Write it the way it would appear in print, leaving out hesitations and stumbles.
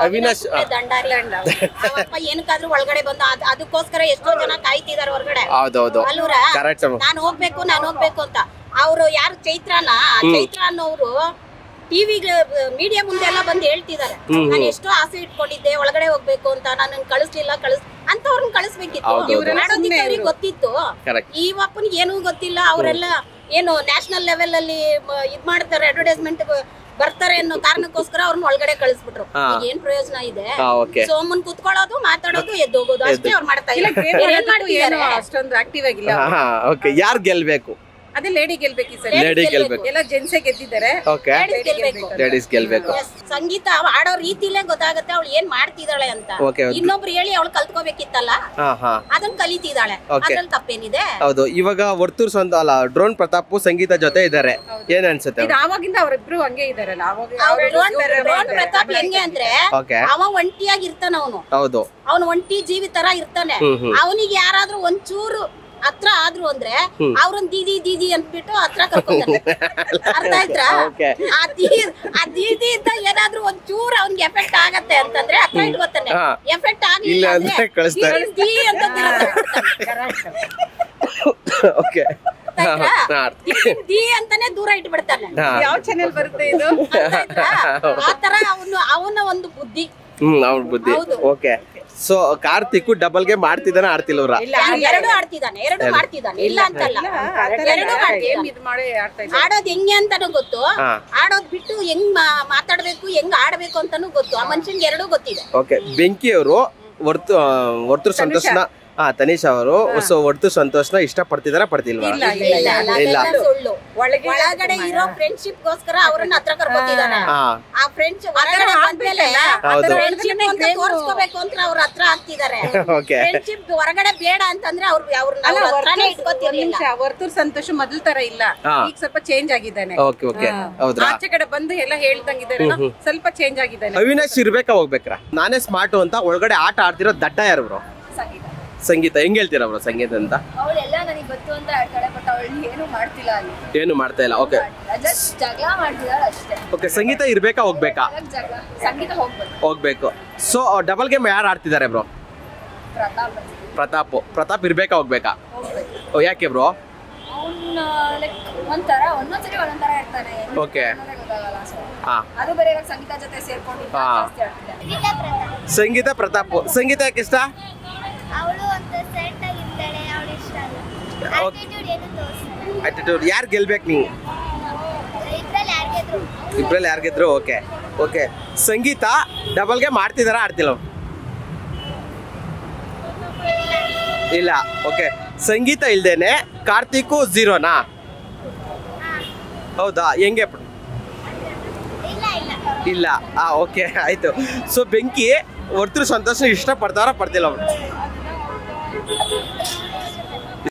ಅವಿನಾಶ್ ದಂಡಾರಿ ಅವಪ್ಪ ಏನಕ್ಕಾದ್ರೂ ಒಳಗಡೆ ಬಂದು ಅದಕ್ಕೋಸ್ಕರ ಎಷ್ಟೋ ಜನ ಕಾಯ್ತಿದಾರೆ ಹೊರಗಡೆ. ಹೌದೌದು ಅಲ್ವರ ನಾನು ಹೋಗ್ಬೇಕು ಅಂತ ಅವ್ರು ಯಾರು ಚೈತ್ರ ಅನ್ನೋರು ಟಿವಿ ಮೀಡಿಯಾ ಮುಂದೆಲ್ಲ ಬಂದು ಹೇಳ್ತಿದಾರೆ, ನಾನು ಎಷ್ಟೋ ಆಸೆ ಇಟ್ಕೊಂಡಿದ್ದೆ ಒಳಗಡೆ ಹೋಗ್ಬೇಕು ಅಂತ, ನಾನು ಕಳಿಸ್ಲಿಲ್ಲ ಅಂತವ್ರನ್ನ ಕಳಿಸ್ಬೇಕಿತ್ತು. ಅವ್ರಿಗೆ ಗೊತ್ತಿತ್ತು, ಈ ಅಪ್ಪನಿಗೆ ಏನೂ ಗೊತ್ತಿಲ್ಲ. ಅವರೆಲ್ಲ ಏನು ನ್ಯಾಷನಲ್ ಲೆವೆಲ್ ಅಲ್ಲಿ ಇದ್ ಮಾಡ್ತಾರೆ, ಅಡ್ವರ್ಟೈಸ್ಮೆಂಟ್ ಬರ್ತಾರೆ ಅನ್ನೋ ಕಾರಣಕ್ಕೋಸ್ಕರ ಅವ್ರನ್ನ ಒಳಗಡೆ ಕಳಿಸ್ಬಿಟ್ರು. ಏನ್ ಪ್ರಯೋಜನ ಇದೆ? ಸೋಮನ್ ಕುತ್ಕೊಳ್ಳೋದು, ಮಾತಾಡೋದು, ಎದ್ದೋಗೋದು ಅಷ್ಟೇ ಅವ್ರು ಮಾಡ್ತಾ ಇಲ್ಲ. ಅಷ್ಟೊಂದು ಆಕ್ಟಿವ್ ಆಗಿಲ್ಲ. ಯಾರು ಗೆಲ್ಬೇಕು? ಅದೇ ಲೇಡಿ ಗೆಲ್ಬೇಕು ಸರ್. ಲೇಡಿ ಗೆಲ್ಬೇಕು. ಎಲ್ಲ ಜೆಂಟ್ಸೇ ಗೆದ್ದಿದ್ದಾರೆ. ಲೇಡೀಸ್ ಗೆಲ್ಬೇಕು. ಸಂಗೀತ ಆಡೋ ರೀತಿಲೇ ಗೊತ್ತಾಗುತ್ತೆ ಅವಳು ಏನ್ ಮಾಡ್ತಿದ್ದಾಳೆ ಅಂತ. ಇನ್ನೊಬ್ರು ಹೇಳಿ ಅವಳು ಕಲ್ತ್ಕೋಬೇಕಿತ್ತಲ್ಲ, ಅದನ್ನ ಕಲಿತಿದ್ದಾಳೆ. ಅದ್ರಲ್ಲಿ ತಪ್ಪೇನಿದೆ? ಹೌದು. ಇವಾಗ ವರ್ತೂರ್ ಸ್ವಂತ ಅಲ್ಲ, ಡ್ರೋನ್ ಪ್ರತಾಪ್ ಸಂಗೀತ ಜೊತೆ ಇದ್ದಾರೆ, ಏನ್ ಅನ್ಸುತ್ತೆ? ಅವಾಗಿಂದ ಅವರಿಬ್ರು ಹಂಗೆ ಇದಾರಲ್ಲ. ಡ್ರೋನ್ ಪ್ರತಾಪ್ ಹೆಂಗೆ ಅಂದ್ರೆ ಅವ ಒಂಟಿಯಾಗಿ ಇರ್ತಾನ, ಅವನು ಒಂಟಿ ಜೀವಿ ತರ ಇರ್ತಾನೆ. ಅವನಿಗೆ ಯಾರಾದ್ರೂ ಒಂಚೂರು ಹತ್ರ ಆದ್ರು ಅಂದ್ರೆ ಅವ್ರನ್ ದೀದಿ ಅಂದ್ಬಿಟ್ಟು ಹತ್ರ ಕರ್ಕೊಂತಾರೆ. ಅರ್ಥ ಆಯ್ತಾ? ಆ ದೀದಿ ಇಂದ ಏನಾದ್ರೂ ಒಂಚೂರು ಅವ್ನಿಗೆ ಎಫೆಕ್ಟ್ ಆಗತ್ತೆ ಅಂತಂದ್ರೆ ಹತ್ರ ಇಟ್ಕೋತಾನೆ. ಎಫೆಕ್ಟ್ ಆಗಿಲ್ಲ ದಿ ಅಂತ ದಿ ಅಂತಾನೆ ದೂರ ಇಟ್ಬಿಡ್ತಾನೆ. ಯಾವ ಚಾನೆಲ್ ಬರುತ್ತೆ ಇದು? ಆತರ ಅವನ ಒಂದು ಬುದ್ಧಿ. ಅವ್ನ ಬುದ್ಧಿ. Okay. So Karthik double game ಆಡ್ತಿದ್ದಾನೆ, ಆಡ್ತಿಲ್ವ್ರ? ಎರಡು ಮಾಡ್ತಿದ್ದಾನೆ, ಇಲ್ಲ ಅಂತಲ್ಲ. ಆಡೋದ್ ಹೆಂಗೆ ಅಂತಾನು ಗೊತ್ತು, ಆಡೋದ್ ಬಿಟ್ಟು ಹೆಂಗ್ ಮಾತಾಡ್ಬೇಕು, ಹೆಂಗ್ ಆಡ್ಬೇಕು ಅಂತಾನು ಗೊತ್ತು. ಆ ಮನುಷ್ಯನ್ಗೆ ಎರಡೂ ಗೊತ್ತಿದೆ. ಓಕೆ. ಬೆಂಕಿ ಅವರು ವರ್ತೂರ್ ಸಂತೋಷನ ತನೀಶ್ ಅವರು ಒಟ್ಟು ಸಂತೋಷನ ಇಷ್ಟ ಪಡ್ತಿದಾರ ಪಡ್ತಿಲ್ವಾ? ಇಲ್ಲ, ಸುಳ್ಳು. ಒಳಗಡೆ ಇರೋ ಫ್ರೆಂಡ್ಶಿಪ್ ಗೋಸ್ಕರ ಅವ್ರನ್ನ ಹತ್ರ ಕರ್ಕೊತಿದಾರೆ. ಆ ಫ್ರೆಂಡ್ಸ್ ಹೊರಗಡೆ ಬಂದ್ಮೇಲೆ ಫ್ರೆಂಡ್ಶಿಪ್ ಅಂತ ತೋರಿಸ್ಕೋಬೇಕು ಅಂತ ಅವ್ರ ಹತ್ರ ಆಗ್ತಿದಾರೆ. ಫ್ರೆಂಡ್ಶಿಪ್ ಹೊರಗಡೆ ಬೇಡ ಅಂತಂದ್ರೆ ಅವ್ರನ್ನ ಹತ್ರನೇ ಇಟ್ಕೋತಿರ್ಲಿಲ್ಲ. ವರ್ತೂರ್ ಸಂತೋಷ ಮೊದಲ ತರ ಇಲ್ಲ, ಈಗ ಸ್ವಲ್ಪ ಚೇಂಜ್ ಆಗಿದ್ದಾನೆ. ಆಚೆ ಕಡೆ ಬಂದು ಎಲ್ಲ ಹೇಳ್ದಂಗಿದ್ದಾರೆ, ಸ್ವಲ್ಪ ಚೇಂಜ್ ಆಗಿದ್ದಾನೆ. ಅವಿನಾಶ್ ಇರ್ಬೇಕಾ ಹೋಗ್ಬೇಕ್ರಾ? ನಾನೇ ಸ್ಮಾರ್ಟ್ ಅಂತ ಒಳಗಡೆ ಆಟ ಆಡ್ತಿರೋ ದಡ್ಡ ಯಾರು ಬ್ರೋ? ಸಂಗೀತ. ಹೆಂಗ್ ಹೇಳ್ತೀರಾ ಬ್ರೋ ಸಂಗೀತ ಅಂತ? ಅವಳೆಲ್ಲ ನನಗೆ ಗೊತ್ತು ಅಂತ ಹೇಳ್ತಾಳೆ, ಬಟ್ ಅವಳು ಏನು ಮಾಡ್ತಿಲ್ಲ ಅಲ್ಲಿ. ಏನು ಮಾಡ್ತಾ ಇಲ್ಲ. ಓಕೆ. ಜಗಳ ಮಾಡ್ತಿದ್ದಾಳೆ ಅಷ್ಟೇ. ಓಕೆ. ಸಂಗೀತ ಇರ್ಬೇಕಾ ಹೋಗ್ಬೇಕಾ? ಸಂಗೀತ ಹೋಗ್ಬೇಕು. ಸೊ ಡಬಲ್ ಗೇಮ್ ಯಾರು ಆಡ್ತಿದ್ದಾರೆ ಬ್ರೋ? ಪ್ರತಾಪ್ ಇರ್ಬೇಕಾ ಹೋಗ್ಬೇಕಾ? ಯಾಕೆ ಬ್ರೋ? ಒಂಥರ ಒಂದೊಂದ್ಸರಿ ಒಂದೊಂದರ ಇರ್ತಾನೆ. ಓಕೆ. ಅದು ಬೇರೆ ಇವಾಗ ಸಂಗೀತ ಜೊತೆ ಸೇರ್ಕೊಂಡು ಸಂಗೀತ ಪ್ರತಾಪ್. ಸಂಗೀತ ಯಾಕೆ ಇಷ್ಟ? ಅವಳು ಒಂದು ಸೆಟ್ ಆಗಿರ್ತಾಳೆ, ಅವಳು ಇಷ್ಟ ಅಲ್ಲ. ಆಟಿಟ್ಯೂಡ್. ಯಾರು ಗೆಲ್ಬೇಕು ನೀವು? ಇಬ್ರಲ್ಲಿ ಯಾರು ಗೆದ್ರು? ಓಕೆ. ಓಕೆ. ಸಂಗೀತ ಡಬಲ್ ಗೇಮ್ ಆಡ್ತಿದಾರ ಆಡ್ತಿಲ್ಲ? ಇಲ್ಲ. ಓಕೆ. ಸಂಗೀತ ಇಲ್ದೇನೆ ಕಾರ್ತಿಕ್ ಝೀರೋನಾ? ಹೌದಾ? ಹೆಂಗೆ? ಇಲ್ಲ. ಓಕೆ ಆಯ್ತು. ಸೊ ಬೆಂಕಿ ವರ್ತೂರ್ ಸಂತೋಷ ಇಷ್ಟ ಪಡ್ತಾರ ಪಡ್ತಿಲ್ಲ?